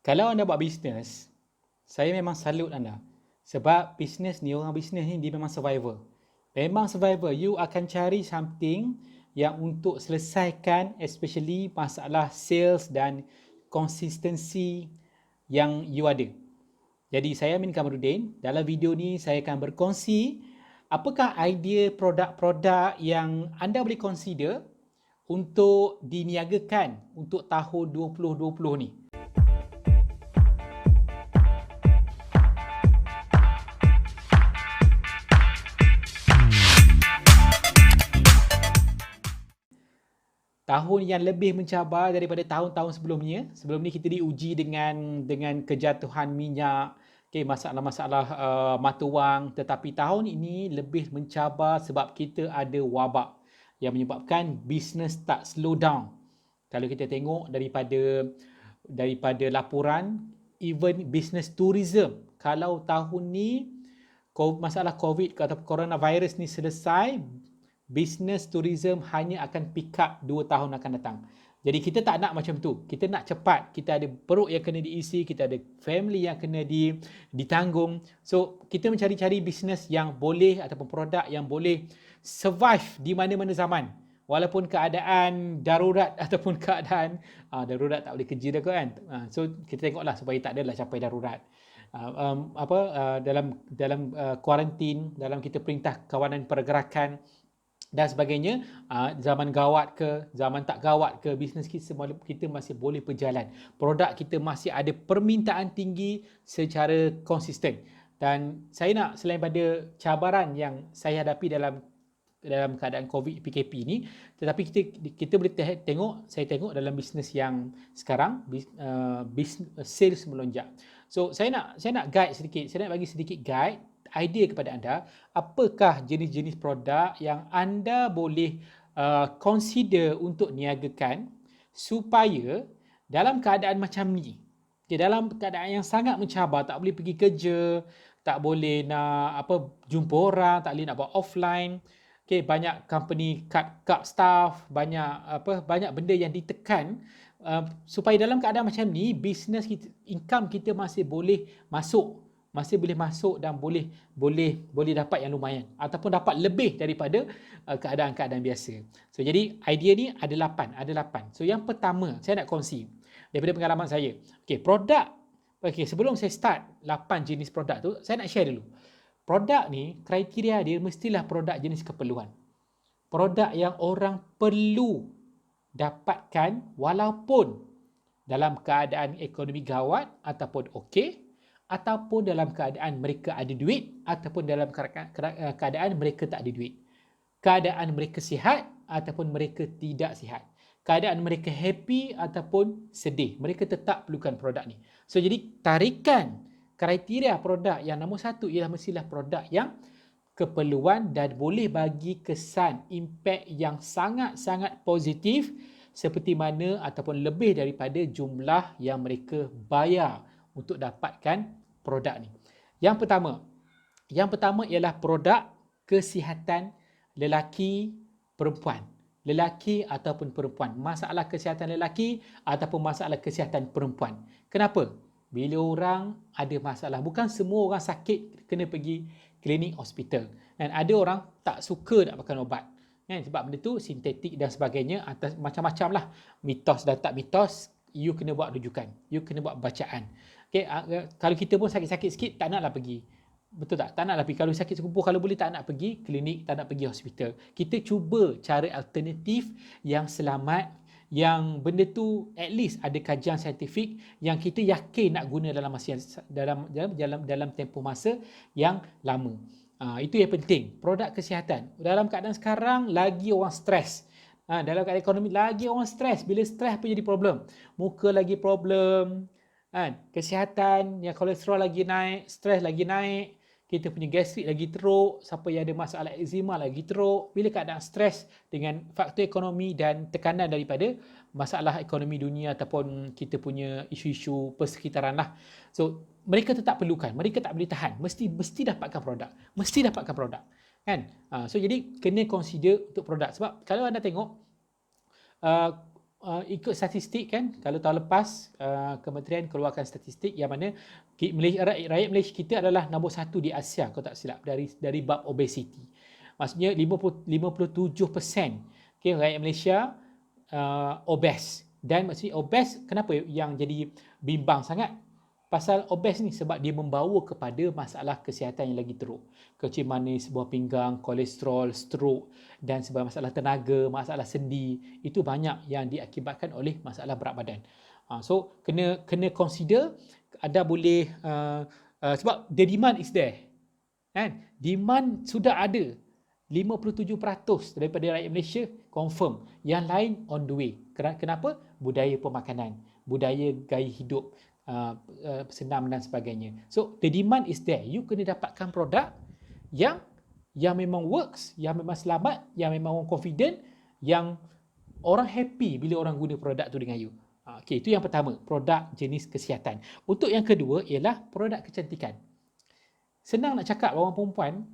Kalau anda buat bisnes, saya memang salut anda. Sebab bisnes ni, orang bisnes ni dia memang survivor. Memang survivor. You akan cari something yang untuk selesaikan especially masalah sales dan konsistensi yang you ada. Jadi saya Amin Kamarudin. Dalam video ni saya akan berkongsi apakah idea produk-produk yang anda boleh consider untuk diniagakan untuk tahun 2020 ni. Tahun yang lebih mencabar daripada tahun-tahun sebelumnya. Sebelum ni kita diuji dengan kejatuhan minyak, masalah-masalah mata wang, tetapi tahun ini lebih mencabar sebab kita ada wabak yang menyebabkan bisnes tak slow down. Kalau kita tengok daripada laporan, even business tourism, kalau tahun ni masalah COVID atau coronavirus ni selesai, business tourism hanya akan pick up 2 tahun akan datang. Jadi kita tak nak macam tu. Kita nak cepat. Kita ada perut yang kena diisi, kita ada family yang kena ditanggung. So kita mencari-cari bisnes yang boleh ataupun produk yang boleh survive di mana-mana zaman. Walaupun keadaan darurat ataupun keadaan darurat tak boleh kerja dah kan. So kita tengoklah supaya tak adalah capai darurat. Dalam kuarantin, dalam kita perintah kawanan pergerakan dan sebagainya, zaman gawat ke, zaman tak gawat ke, bisnes kita masih boleh berjalan. Produk kita masih ada permintaan tinggi secara konsisten. Dan saya nak, selain pada cabaran yang saya hadapi dalam keadaan COVID PKP ni, tetapi kita boleh tengok, saya tengok dalam bisnes yang sekarang sales melonjak. So saya nak guide sedikit, saya nak bagi sedikit guide idea kepada anda, apakah jenis-jenis produk yang anda boleh consider untuk niagakan supaya dalam keadaan macam ni, dalam keadaan yang sangat mencabar, tak boleh pergi kerja, tak boleh nak jumpa orang, tak boleh nak buat offline, banyak company cut staff, banyak benda yang ditekan, supaya dalam keadaan macam ni business kita, income kita masih boleh masuk dan boleh dapat yang lumayan ataupun dapat lebih daripada keadaan-keadaan biasa. So jadi idea ni ada 8. So yang pertama saya nak kongsi daripada pengalaman saya. Produk. Sebelum saya start 8 jenis produk tu, saya nak share dulu. Produk ni kriteria dia mestilah produk jenis keperluan. Produk yang orang perlu dapatkan walaupun dalam keadaan ekonomi gawat ataupun okey, ataupun dalam keadaan mereka ada duit, ataupun dalam keadaan mereka tak ada duit. Keadaan mereka sihat ataupun mereka tidak sihat. Keadaan mereka happy ataupun sedih. Mereka tetap perlukan produk ni. So jadi tarikan kriteria produk yang nombor 1 ialah mestilah produk yang keperluan dan boleh bagi kesan, impact yang sangat-sangat positif seperti mana ataupun lebih daripada jumlah yang mereka bayar untuk dapatkan produk ni. Yang pertama ialah produk kesihatan lelaki perempuan. Lelaki ataupun perempuan. Masalah kesihatan lelaki ataupun masalah kesihatan perempuan. Kenapa? Bila orang ada masalah, bukan semua orang sakit kena pergi klinik hospital. Dan ada orang tak suka nak makan ubat. Sebab benda tu sintetik dan sebagainya, atas macam-macam lah. Mitos dan tak mitos, you kena buat rujukan. You kena buat bacaan. Kalau kita pun sakit-sakit sikit, tak naklah pergi. Betul tak? Tak naklah pergi. Kalau sakit sekumpul, kalau boleh tak nak pergi klinik, tak nak pergi hospital. Kita cuba cara alternatif yang selamat, yang benda tu at least ada kajian saintifik yang kita yakin nak guna dalam masa dalam tempoh masa yang lama. Itu yang penting. Produk kesihatan. Dalam keadaan sekarang lagi orang stres. Dalam keadaan ekonomi lagi orang stres. Bila stres apa jadi problem? Muka lagi problem. Kesihatan, yang kolesterol lagi naik, stres lagi naik, kita punya gastrik lagi teruk, siapa yang ada masalah eczema lagi teruk. Bila keadaan stres dengan faktor ekonomi dan tekanan daripada masalah ekonomi dunia ataupun kita punya isu-isu persekitaran lah. So mereka tetap perlukan, mereka tak boleh tahan, mesti dapatkan produk, kan? So jadi kena consider untuk produk. Sebab kalau anda tengok ikut statistik kan, kalau tahun lepas kementerian keluarkan statistik yang mana rakyat Malaysia kita adalah nombor 1 di Asia kalau tak silap dari bab obesity. Maksudnya 57% okay, rakyat Malaysia obes. Dan maksudnya obes, kenapa yang jadi bimbang sangat? Pasal obes ni sebab dia membawa kepada masalah kesihatan yang lagi teruk. Kecil manis, buah pinggang, kolesterol, stroke dan sebab masalah tenaga, masalah sendi, itu banyak yang diakibatkan oleh masalah berat badan. So kena consider, ada boleh sebab the demand is there. Kan? Demand sudah ada. 57% daripada rakyat Malaysia confirm. Yang lain on the way. Kenapa? Budaya pemakanan, budaya gaya hidup senam dan sebagainya. So the demand is there. You kena dapatkan produk yang memang works, yang memang selamat, yang memang orang confident, yang orang happy bila orang guna produk tu dengan you. Okay, itu yang pertama, produk jenis kesihatan. Untuk yang kedua ialah produk kecantikan. Senang nak cakap orang perempuan,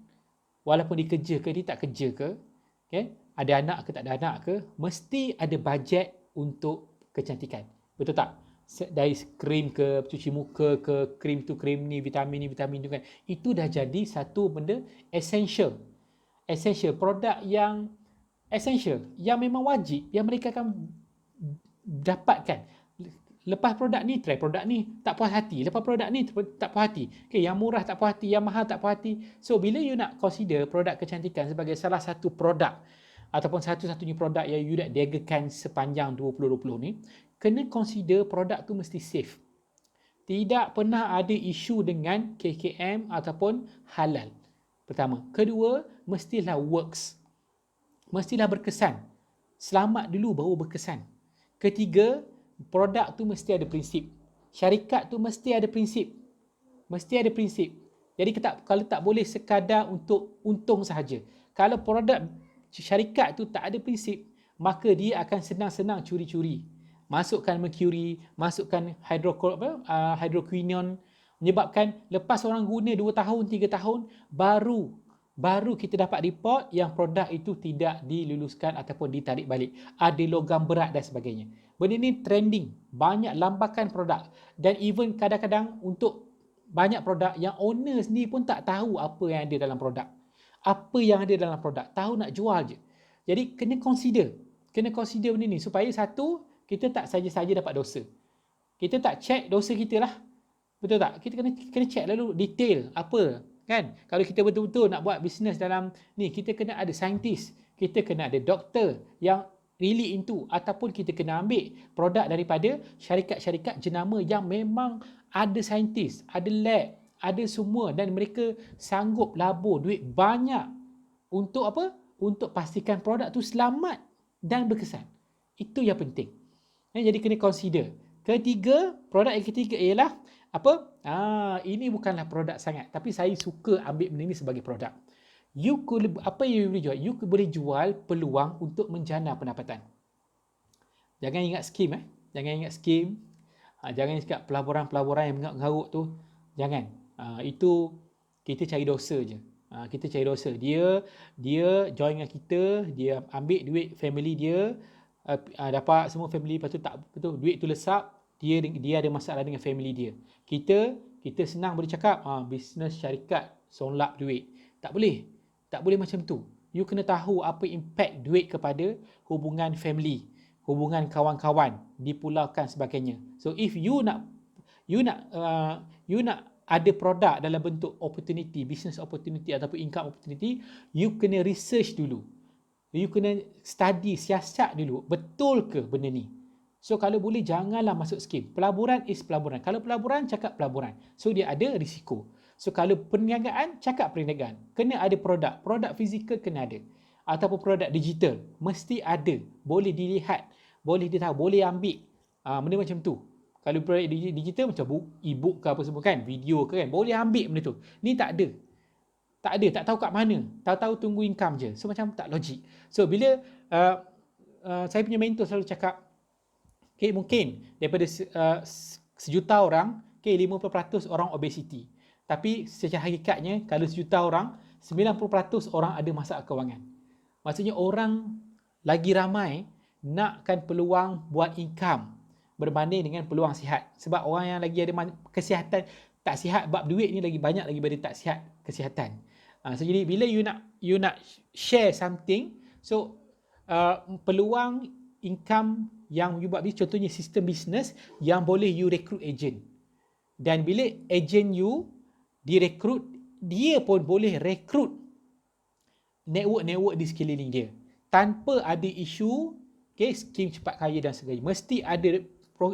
walaupun dia kerja ke dia tak kerja ke, okay, ada anak ke tak ada anak ke, mesti ada bajet untuk kecantikan. Betul tak? Dari krim ke, cuci muka ke, krim tu krim ni, vitamin tu kan. Itu dah jadi satu benda essential. Essential, produk yang essential, yang memang wajib, yang mereka akan dapatkan. Lepas produk ni, try produk ni, tak puas hati. Lepas produk ni, tak puas hati. Okay, yang murah tak puas hati, yang mahal tak puas hati. So, bila you nak consider produk kecantikan sebagai salah satu produk ataupun satu-satunya produk yang you nak niagakan sepanjang 2020 ni, kena consider produk tu mesti safe. Tidak pernah ada isu dengan KKM ataupun halal. Pertama. Kedua, mestilah works. Mestilah berkesan. Selamat dulu baru berkesan. Ketiga, produk tu mesti ada prinsip. Syarikat tu mesti ada prinsip. Mesti ada prinsip. Jadi kalau tak boleh sekadar untuk untung sahaja. Kalau produk syarikat tu tak ada prinsip, maka dia akan senang-senang curi-curi. Masukkan mercury, masukkan hydroquinone, menyebabkan lepas orang guna 2 tahun, 3 tahun, baru kita dapat report yang produk itu tidak diluluskan ataupun ditarik balik. Ada logam berat dan sebagainya. Benda ni trending. Banyak lambakan produk. Dan even kadang-kadang untuk banyak produk yang owner sendiri pun tak tahu apa yang ada dalam produk. Apa yang ada dalam produk. Tahu nak jual je. Jadi kena consider. Kena consider benda ni. Supaya satu, kita tak saja-saja dapat dosa. Kita tak check dosa kita lah. Betul tak? Kita kena check lalu detail apa. Kan? Kalau kita betul-betul nak buat bisnes dalam ni, kita kena ada saintis. Kita kena ada doktor yang really into, ataupun kita kena ambil produk daripada syarikat-syarikat jenama yang memang ada saintis, ada lab, ada semua dan mereka sanggup labur duit banyak untuk apa? Untuk pastikan produk tu selamat dan berkesan. Itu yang penting. Jadi kena consider. Ketiga, produk yang ketiga ialah apa? Ini bukanlah produk sangat, tapi saya suka ambil benda ni sebagai produk. Apa yang you boleh jual? You boleh jual peluang untuk menjana pendapatan. Jangan ingat skim Jangan ingat skim. Jangan cakap pelaburan-pelaburan yang mengarut tu. Jangan. Itu kita cari dosa je. Kita cari dosa. Dia join dengan kita, dia ambil duit family dia, dapat semua family, lepas tu tak betul, duit tu lesap, dia ada masalah dengan family dia. Kita senang boleh cakap bisnes syarikat sonlap duit. Tak boleh macam tu. You kena tahu apa impact duit kepada hubungan family, hubungan kawan-kawan, dipulaukan sebagainya. So if you nak ada produk dalam bentuk opportunity, business opportunity ataupun income opportunity, you kena research dulu. You kena study, siasat dulu. Betul ke benda ni? So kalau boleh janganlah masuk skim. Pelaburan is pelaburan. Kalau pelaburan, cakap pelaburan. So dia ada risiko. So kalau perniagaan, cakap perniagaan. Kena ada produk. Produk fizikal kena ada. Ataupun produk digital. Mesti ada. Boleh dilihat. Boleh ditahu. Boleh ambil. Benda macam tu. Kalau produk digital macam e-book ke apa semua kan. Video ke kan. Boleh ambil benda tu. Ni tak ada. Tak tahu kat mana. Tahu-tahu tunggu income je. So macam tak logik. So bila saya punya mentor selalu cakap, okay, mungkin daripada sejuta orang, okay, 50% orang obesity. Tapi secara hakikatnya, kalau sejuta orang, 90% orang ada masalah kewangan. Maksudnya orang lagi ramai nakkan peluang buat income berbanding dengan peluang sihat. Sebab orang yang lagi ada kesihatan tak sihat, bab duit ni lagi banyak lagi daripada tak sihat kesihatan. So jadi bila you nak share something, so peluang income yang you buat, contohnya sistem bisnes yang boleh you recruit agent. Dan bila agent you direkrut, dia pun boleh rekrut network-network di sekeliling dia. Tanpa ada isu, skim cepat kaya dan sebagainya. Mesti ada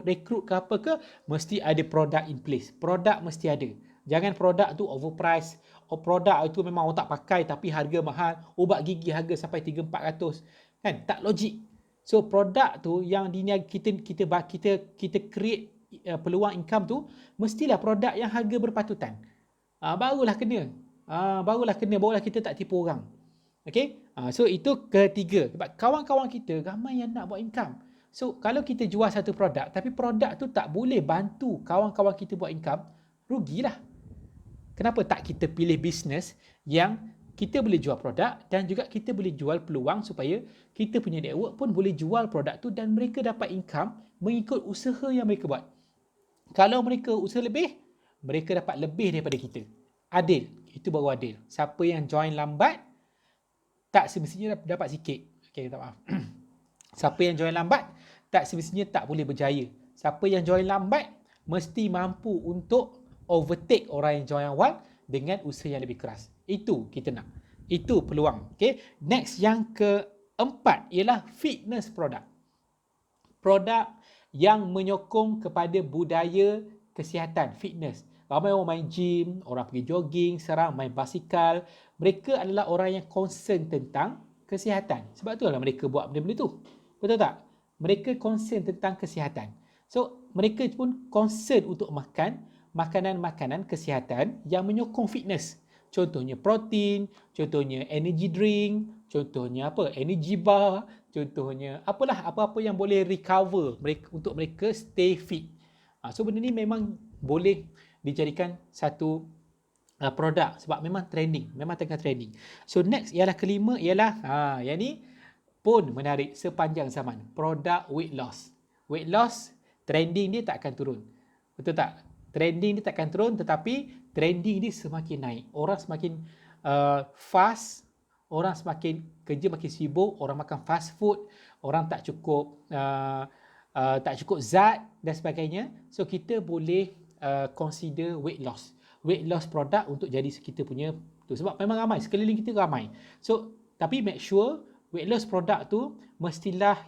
rekrut ke apa ke, mesti ada produk in place. Produk mesti ada. Jangan produk tu overpriced. Produk itu memang orang tak pakai tapi harga mahal. Ubat gigi harga sampai 300-400. Kan? Tak logik. So produk tu yang kita create peluang income tu, mestilah produk yang harga berpatutan. Barulah kita tak tipu orang. Okay? So itu ketiga. Sebab kawan-kawan kita ramai yang nak buat income. So kalau kita jual satu produk tapi produk tu tak boleh bantu kawan-kawan kita buat income, rugilah. Kenapa tak kita pilih bisnes yang kita boleh jual produk dan juga kita boleh jual peluang supaya kita punya network pun boleh jual produk tu dan mereka dapat income mengikut usaha yang mereka buat. Kalau mereka usaha lebih, mereka dapat lebih daripada kita. Adil. Itu baru adil. Siapa yang join lambat, tak semestinya dapat sikit. Okay, tak maaf. Siapa yang join lambat, tak semestinya tak boleh berjaya. Siapa yang join lambat, mesti mampu untuk overtake orang yang join awal dengan usaha yang lebih keras. Itu kita nak. Itu peluang. Okay. Next, yang keempat ialah fitness product. Produk yang menyokong kepada budaya kesihatan, fitness. Ramai orang main gym, orang pergi jogging, sekarang main basikal. Mereka adalah orang yang concern tentang kesihatan. Sebab itulah mereka buat benda-benda tu. Betul tak? Mereka concern tentang kesihatan. So, mereka pun concern untuk makan makanan-makanan kesihatan yang menyokong fitness. Contohnya protein, contohnya energy drink, contohnya apa? Energy bar, contohnya apa-apa yang boleh recover mereka, untuk mereka stay fit. So benda ni memang boleh dijadikan satu produk sebab memang trending, memang tengah trending. So next ialah kelima ialah yang ni pun menarik sepanjang zaman, produk weight loss. Weight loss trending dia tak akan turun. Betul tak? Trending dia tak akan turun, tetapi trending dia semakin naik. Orang semakin fast, orang semakin kerja makin sibuk, orang makan fast food, orang tak cukup zat dan sebagainya. So kita boleh consider weight loss produk untuk jadi kita punya tu. Sebab memang ramai, sekeliling kita ramai. So tapi make sure weight loss produk tu mestilah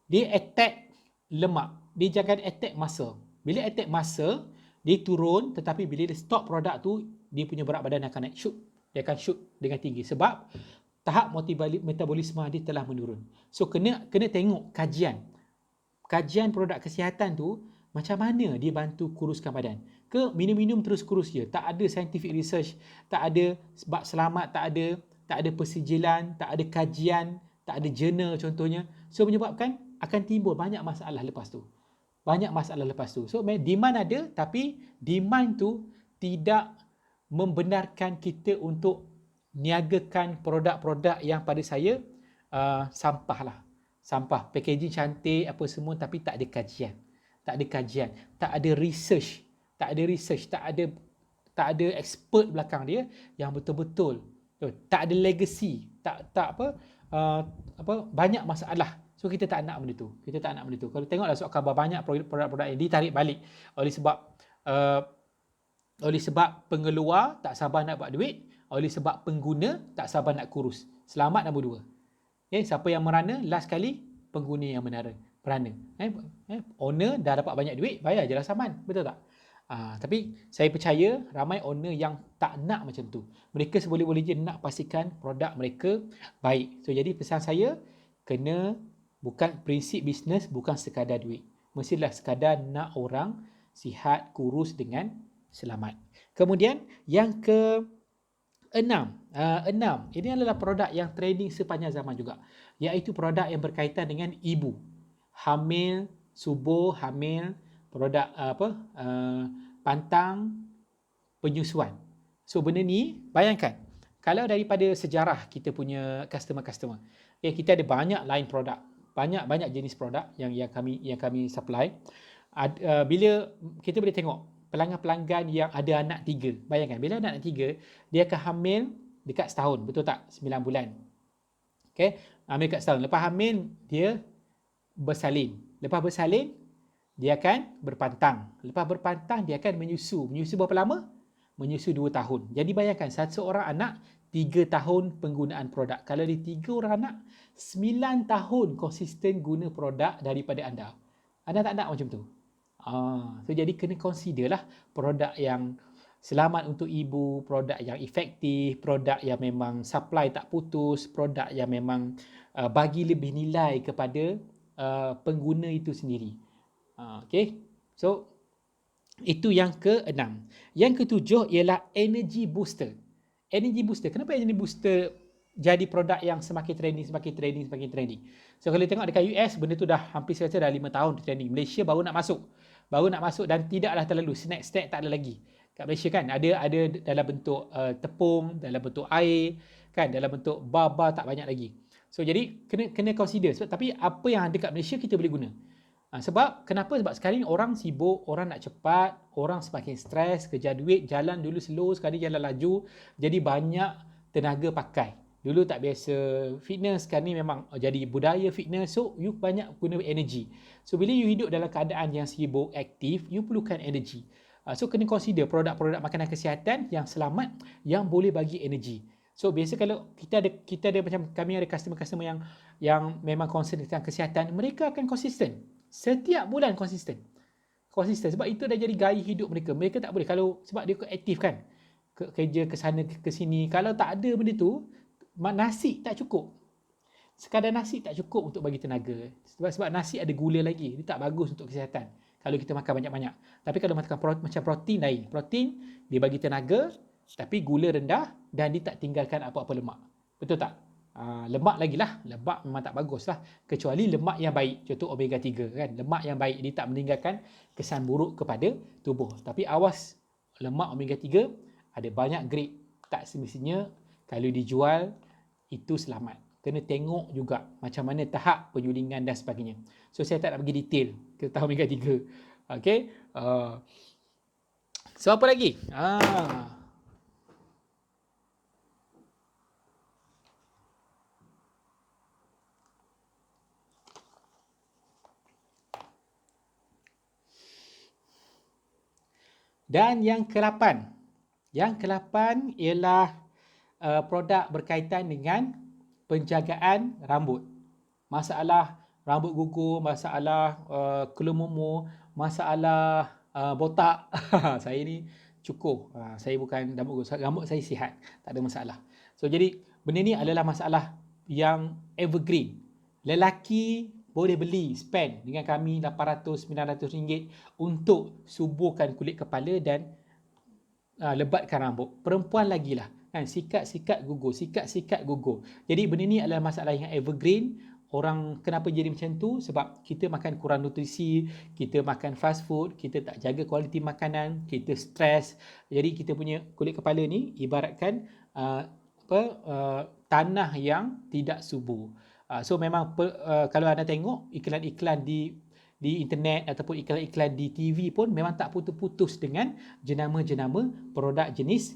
dia attack lemak. Dia jangan attack muscle. Bila attack muscle, dia turun, tetapi bila dia stop produk tu, dia punya berat badan akan naik shoot. Dia akan shoot dengan tinggi sebab tahap metabolisme dia telah menurun. So kena tengok kajian produk kesihatan tu macam mana dia bantu kuruskan badan. Ke minum-minum terus kurus je, tak ada scientific research, tak ada sebab selamat, tak ada persijilan, tak ada kajian, tak ada jurnal contohnya. So menyebabkan akan timbul banyak masalah lepas tu. So demand ada, tapi demand tu tidak membenarkan kita untuk niagakan produk-produk yang pada saya sampah, packaging cantik apa semua tapi tak ada kajian, tak ada research, tak ada expert belakang dia yang betul-betul, tak ada legacy, banyak masalah. So kita tak nak benda tu. Kalau tengoklah surat khabar, banyak produk-produk yang ditarik balik oleh sebab pengeluar tak sabar nak buat duit, oleh sebab pengguna tak sabar nak kurus. Selamat nombor dua. Siapa yang merana last kali? Pengguna yang merana. Owner dah dapat banyak duit, bayar je lah saman. Betul tak? Tapi saya percaya ramai owner yang tak nak macam tu. Mereka seboleh-boleh je nak pastikan produk mereka baik. So jadi pesan saya, bukan prinsip bisnes bukan sekadar duit. Mestilah sekadar nak orang sihat, kurus dengan selamat. Kemudian yang enam, ini adalah produk yang trending sepanjang zaman juga, iaitu produk yang berkaitan dengan ibu, hamil, subur, hamil, produk pantang, penyusuan. So benda ni bayangkan, Kalau daripada sejarah kita punya customer-customer, kita ada banyak line produk, banyak jenis produk yang kami supply. Bila kita boleh tengok pelanggan-pelanggan yang ada anak 3, bayangkan bila anak 3, dia akan hamil dekat setahun, betul tak? 9 bulan. Okey, hamil dekat setahun. Lepas hamil dia bersalin. Lepas bersalin dia akan berpantang. Lepas berpantang dia akan menyusu. Menyusu berapa lama? Menyusu 2 tahun. Jadi bayangkan satu orang anak 3 tahun penggunaan produk. Kalau ada 3 orang anak, 9 tahun konsisten guna produk daripada anda. Anda tak nak macam tu. So jadi kena consider lah produk yang selamat untuk ibu, produk yang efektif, produk yang memang supply tak putus, produk yang memang bagi lebih nilai kepada pengguna itu sendiri. Okay. So itu yang ke-6. Yang ke-7 ialah energy booster. Energy booster. Kenapa energy booster jadi produk yang semakin trending? So kalau tengok dekat US, benda tu dah hampir saya rasa dah 5 tahun trending. Malaysia baru nak masuk dan tidaklah terlalu snack tak ada lagi. Kat Malaysia kan ada dalam bentuk tepung, dalam bentuk air, kan, dalam bentuk bar tak banyak lagi. So jadi kena consider. Tapi apa yang ada kat Malaysia kita boleh guna. Sebab kenapa? Sebab sekarang orang sibuk, orang nak cepat, orang semakin stres, kejar duit, jalan dulu slow, sekarang jalan laju, jadi banyak tenaga pakai. Dulu tak biasa fitness, sekarang ni memang jadi budaya fitness, so you banyak guna energy. So bila you hidup dalam keadaan yang sibuk, aktif, you perlukan energy. So kena consider produk-produk makanan kesihatan yang selamat, yang boleh bagi energy. So biasa kalau kita ada macam kami ada customer-customer yang memang concern tentang kesihatan, mereka akan konsisten. Setiap bulan konsisten sebab itu dah jadi gaya hidup mereka tak boleh sebab dia aktif kan, kerja ke sana ke sini, kalau tak ada benda tu, nasi tak cukup, sekadar nasi tak cukup untuk bagi tenaga, sebab nasi ada gula lagi, dia tak bagus untuk kesihatan kalau kita makan banyak-banyak. Tapi kalau makan macam protein lain, protein dia bagi tenaga tapi gula rendah dan dia tak tinggalkan apa-apa lemak, betul tak? Lemak lagi lah, lemak memang tak bagus lah, kecuali lemak yang baik, contoh omega 3 kan, lemak yang baik, dia tak meninggalkan kesan buruk kepada tubuh. Tapi awas, lemak omega 3 ada banyak grade, tak semestinya kalau dijual itu selamat. Kena tengok juga macam mana tahap penyulingan dan sebagainya. So saya tak nak pergi detail tentang omega 3. Okay. So apa lagi? Dan yang ke-8. Yang ke-8 ialah produk berkaitan dengan penjagaan rambut. Masalah rambut gugur, masalah kelumumu, masalah botak. Saya ni cukur. Saya bukan rambut gugur, rambut saya sihat, tak ada masalah. So jadi benda ni adalah masalah yang evergreen. Lelaki boleh beli, spend dengan kami RM800-900 untuk suburkan kulit kepala dan lebatkan rambut. Perempuan lagilah kan, sikat-sikat gugur. Jadi benda ni adalah masalah yang evergreen. Orang kenapa jadi macam tu? Sebab kita makan kurang nutrisi, kita makan fast food, kita tak jaga kualiti makanan, kita stres. Jadi kita punya kulit kepala ni ibaratkan tanah yang tidak subur. So memang kalau anda tengok iklan-iklan di internet ataupun iklan-iklan di TV pun memang tak putus-putus dengan jenama-jenama produk jenis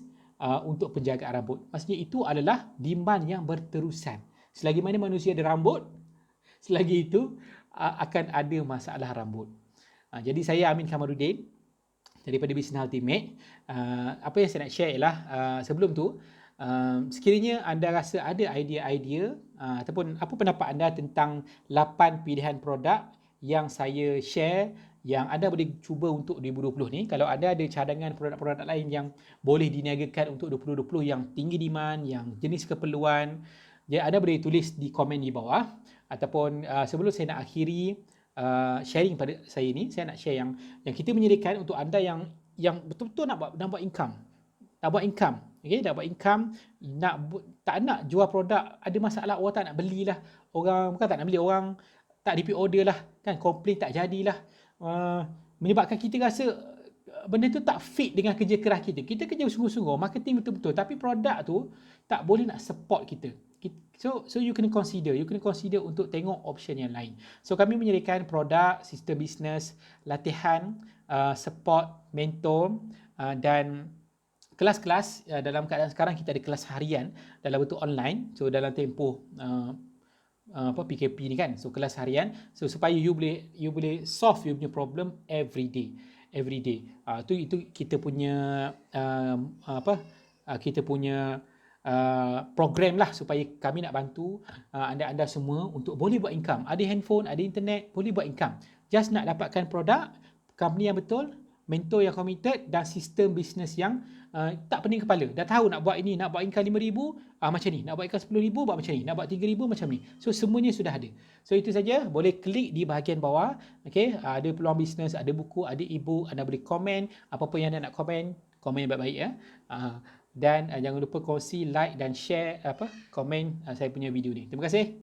untuk penjagaan rambut. Maksudnya itu adalah demand yang berterusan. Selagi mana manusia ada rambut, selagi itu akan ada masalah rambut. Jadi saya Amin Kamarudin daripada Business Ultimate. Apa yang saya nak share ialah sebelum tu, sekiranya anda rasa ada idea-idea ataupun apa pendapat anda tentang 8 pilihan produk yang saya share yang anda boleh cuba untuk 2020 ni. Kalau anda ada cadangan produk-produk lain yang boleh diniagakan untuk 2020 yang tinggi demand, yang jenis keperluan, anda boleh tulis di komen di bawah. Ataupun sebelum saya nak akhiri sharing pada saya ni, saya nak share yang kita menyediakan untuk anda yang betul-betul nak buat income. Okay, nak buat income, tak nak jual produk, ada masalah, orang tak nak belilah, orang bukan tak nak beli, orang tak repeat order lah kan, komplain tak jadilah, menyebabkan kita rasa benda tu tak fit dengan kerja keras kita kerja sungguh-sungguh, marketing betul-betul, tapi produk tu tak boleh nak support kita. So you kena consider untuk tengok option yang lain. So kami menyediakan produk, sistem bisnes, latihan, support, mentor dan kelas-kelas. Dalam keadaan sekarang kita ada kelas harian dalam bentuk online. So dalam tempoh PKP ni kan, so kelas harian, so supaya you boleh solve you punya problem every day. Itu kita punya kita punya program lah, supaya kami nak bantu anda semua untuk boleh buat income. Ada handphone, ada internet, boleh buat income. Just nak dapatkan produk, company yang betul, mentor yang committed dan sistem bisnes yang tak pening kepala. Dah tahu nak buat ini, nak buat income 5,000 macam ni, nak buat income 10,000 buat macam ni, nak buat 3,000 macam ni. So semuanya sudah ada. So itu saja, boleh klik di bahagian bawah. Okay, ada peluang bisnes, ada buku, ada e-book, anda boleh komen apa-apa yang anda nak komen yang baik-baik ya. Dan jangan lupa kongsi, like dan share komen saya punya video ni. Terima kasih.